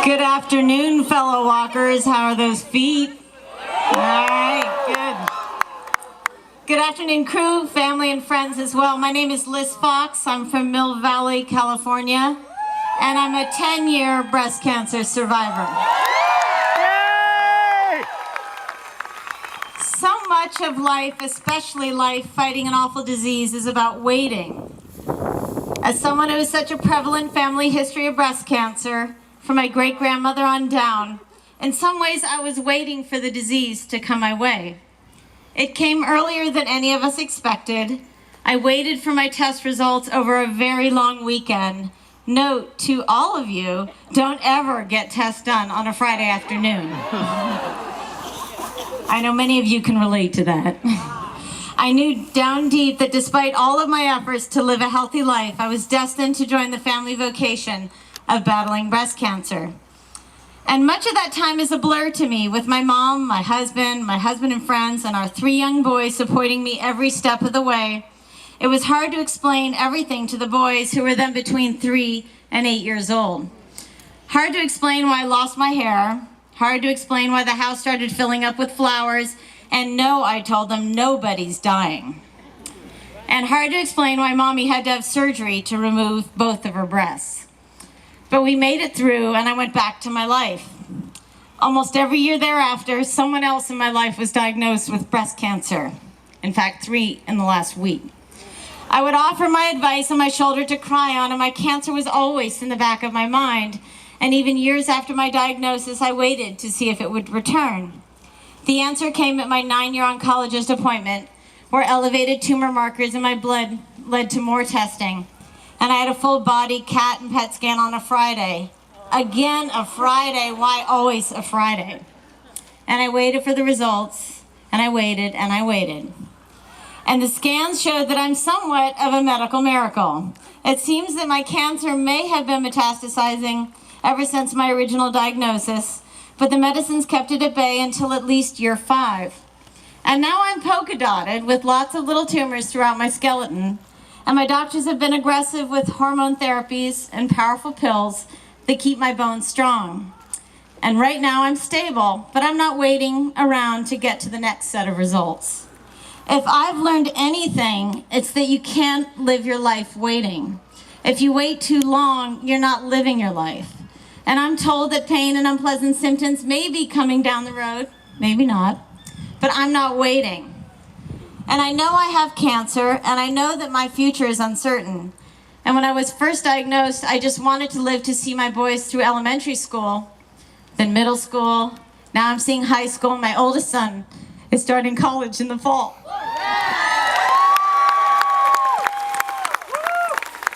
Good afternoon, fellow walkers. How are those feet? All right, good. Good afternoon, crew, family, and friends as well. My name is Liz Fox. I'm from Mill Valley, California, and I'm a 10-year breast cancer survivor. Yay! So much of life, especially life fighting an awful disease, is about waiting. As someone who has such a prevalent family history of breast cancer, from my great-grandmother on down, in some ways I was waiting for the disease to come my way. It came earlier than any of us expected. I waited for my test results over a very long weekend. Note to all of you, don't ever get tests done on a Friday afternoon. I know many of you can relate to that. I knew down deep that despite all of my efforts to live a healthy life, I was destined to join the family vocation of battling breast cancer. And much of that time is a blur to me, with my mom, my husband and friends, and our 3 young boys supporting me every step of the way. It was hard to explain everything to the boys, who were then between 3 and 8 years old. Hard to explain why I lost my hair. Hard to explain why the house started filling up with flowers. And no, I told them, nobody's dying. And hard to explain why Mommy had to have surgery to remove both of her breasts. But we made it through, and I went back to my life. Almost every year thereafter, someone else in my life was diagnosed with breast cancer. In fact, 3 in the last week. I would offer my advice and my shoulder to cry on, and my cancer was always in the back of my mind. And even years after my diagnosis, I waited to see if it would return. The answer came at my 9-year oncologist appointment, where elevated tumor markers in my blood led to more testing. And I had a full-body CAT and PET scan on a Friday. Again, a Friday. Why always a Friday? And I waited for the results, and I waited, and I waited. And the scans showed that I'm somewhat of a medical miracle. It seems that my cancer may have been metastasizing ever since my original diagnosis, but the medicines kept it at bay until at least year 5. And now I'm polka-dotted with lots of little tumors throughout my skeleton. And my doctors have been aggressive with hormone therapies and powerful pills that keep my bones strong. And right now I'm stable, but I'm not waiting around to get to the next set of results. If I've learned anything, it's that you can't live your life waiting. If you wait too long, you're not living your life. And I'm told that pain and unpleasant symptoms may be coming down the road, maybe not, but I'm not waiting. And I know I have cancer, and I know that my future is uncertain. And when I was first diagnosed, I just wanted to live to see my boys through elementary school, then middle school. Now I'm seeing high school, and my oldest son is starting college in the fall.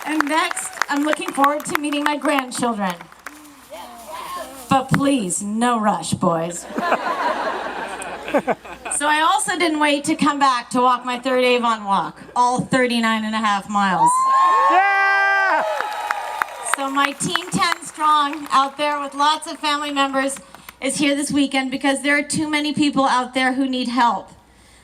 And next, I'm looking forward to meeting my grandchildren. But please, no rush, boys. So I also didn't wait to come back to walk my 3rd Avon walk, all 39.5 miles. Yeah! So my Team 10 strong out there with lots of family members is here this weekend because there are too many people out there who need help.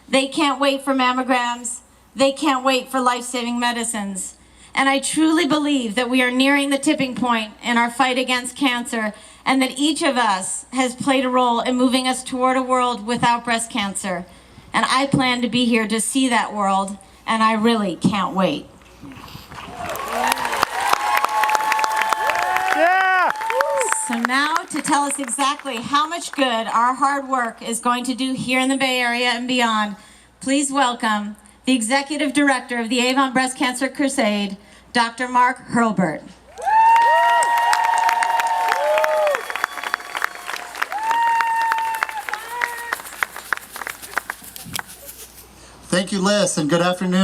They can't wait for mammograms. They can't wait for life-saving medicines. And I truly believe that we are nearing the tipping point in our fight against cancer, and that each of us has played a role in moving us toward a world without breast cancer. And I plan to be here to see that world, and I really can't wait. Yeah! So now, to tell us exactly how much good our hard work is going to do here in the Bay Area and beyond, please welcome the Executive Director of the Avon Breast Cancer Crusade, Dr. Mark Hurlburt. Thank you, Liz, and good afternoon.